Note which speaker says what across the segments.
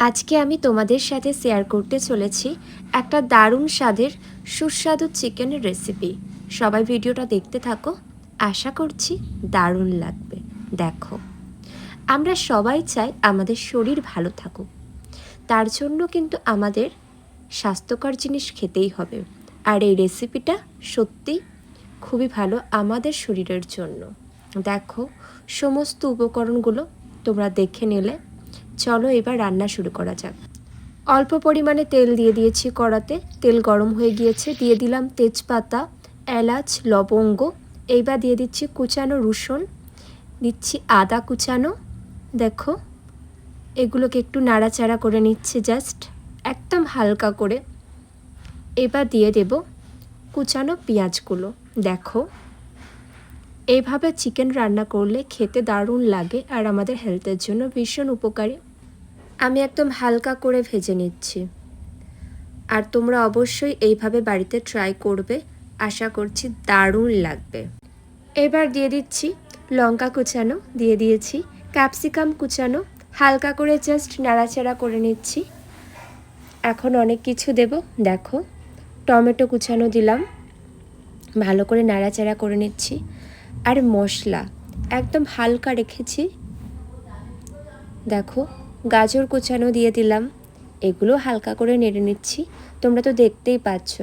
Speaker 1: আজকে আমি তোমাদের সাথে শেয়ার করতে চলেছি একটা দারুণ স্বাদের সুস্বাদু চিকেনের রেসিপি। সবাই ভিডিওটা দেখতে থাকো, আশা করছি দারুণ লাগবে। দেখো, আমরা সবাই চাই আমাদের শরীর ভালো থাকুক, তার জন্য কিন্তু আমাদের স্বাস্থ্যকর জিনিস খেতেই হবে। আর এই রেসিপিটা সত্যি খুবই ভালো আমাদের শরীরের জন্য। দেখো, সমস্ত উপকরণগুলো তোমরা দেখে নিলে, চলো এবার রান্না শুরু করা যাক। অল্প পরিমাণে তেল দিয়ে দিয়েছি কড়াতে, তেল গরম হয়ে গিয়েছে, দিয়ে দিলাম তেজপাতা, এলাচ, লবঙ্গ। এইবার দিয়ে দিচ্ছি কুচানো রসুন, দিচ্ছি আদা কুচানো। দেখো, এগুলোকে একটু নাড়াচাড়া করে নিচ্ছি জাস্ট একদম হালকা করে। এবার দিয়ে দেব কুচানো পেঁয়াজগুলো। দেখো, এইভাবে চিকেন রান্না করলে খেতে দারুণ লাগে আর আমাদের হেলথের জন্য ভীষণ উপকারী। আমি একদম হালকা করে ভেজে নিচ্ছি, আর তোমরা অবশ্যই এইভাবে বাড়িতে ট্রাই করবে, আশা করছি দারুণ লাগবে। এবার দিয়ে দিচ্ছি লঙ্কা কুচানো, দিয়ে দিয়েছি ক্যাপসিকাম কুচানো, হালকা করে জাস্ট নাড়াচাড়া করে নিচ্ছি। এখন অনেক কিছু দেব। দেখো, টমেটো কুচানো দিলাম, ভালো করে নাড়াচাড়া করে নিচ্ছি। আর মশলা একদম হালকা রেখেছি। দেখো, গাজর কুচানো দিয়ে দিলাম, এগুলো হালকা করে নেড়ে নিচ্ছি। তোমরা তো দেখতেই পাচ্ছ,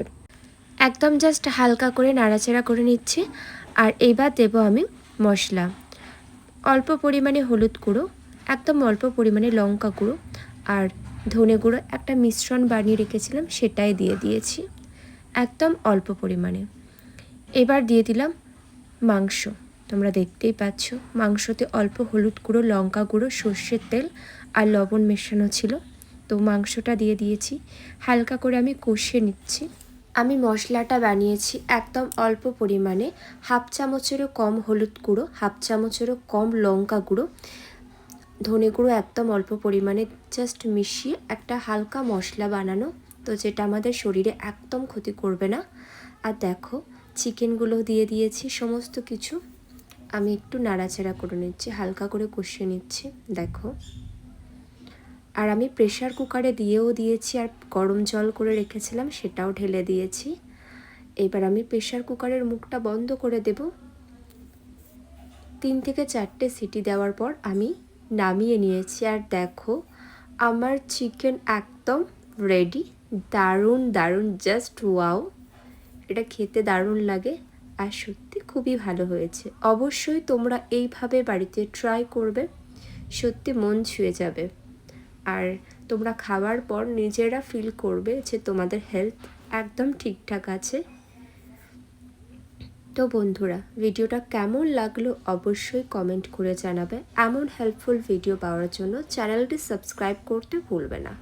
Speaker 1: একদম জাস্ট হালকা করে নাড়াচাড়া করে নিচ্ছি। আর এইবার দেব আমি মশলা, অল্প পরিমাণে হলুদ গুঁড়ো, একদম অল্প পরিমাণে লঙ্কা গুঁড়ো আর ধনে গুঁড়ো, একটা মিশ্রণ বানিয়ে রেখেছিলাম সেটাই দিয়ে দিয়েছি একদম অল্প পরিমাণে। এবার দিয়ে দিলাম মাংস, তোমরা দেখতেই পাচ্ছ মাংসতে অল্প হলুদ গুঁড়ো, লঙ্কা গুঁড়ো, সর্ষের তেল আর লবণ মেশানো ছিল। তো মাংসটা দিয়ে দিয়েছি, হালকা করে আমি কষিয়ে নিচ্ছি। আমি মশলাটা বানিয়েছি একদম অল্প পরিমাণে, হাফ চামচেরও কম হলুদ গুঁড়ো, হাফ চামচেরও কম লঙ্কা গুঁড়ো, ধনে গুঁড়ো একদম অল্প পরিমাণে জাস্ট মিশিয়ে একটা হালকা মশলা বানানো, তো যেটা আমাদের শরীরে একদম ক্ষতি করবে না। আর দেখো, চিকেনগুলো দিয়ে দিয়েছি সমস্ত কিছু। আমি একটু নাড়াচাড়া করে নিচ্ছি, হালকা করে কষিয়ে নিচ্ছি। দেখো, আর আমি প্রেশার কুকারে দিয়েও দিয়েছি, আর গরম জল করে রেখেছিলাম সেটাও ঢেলে দিয়েছি। এবার আমি প্রেশার কুকারের মুখটা বন্ধ করে দেব। 3 থেকে 4টে সিটি দেওয়ার পর আমি নামিয়ে নিয়েছি। আর দেখো, আমার চিকেন একদম রেডি। দারুণ দারুণ, জাস্ট ওয়াও, এটা খেতে দারুণ লাগে আর সত্যি খুবই ভালো হয়েছে। অবশ্যই তোমরা এইভাবে বাড়িতে ট্রাই করবে, সত্যি মন ছুঁয়ে যাবে। আর তোমরা খাওয়ার পর নিজেরা ফিল করবে যে তোমাদের হেলথ একদম ঠিকঠাক আছে। তো বন্ধুরা, ভিডিওটা কেমন লাগলো অবশ্যই কমেন্ট করে জানাবে। এমন হেল্পফুল ভিডিও পাওয়ার জন্য চ্যানেলটি সাবস্ক্রাইব করতে ভুলবে না।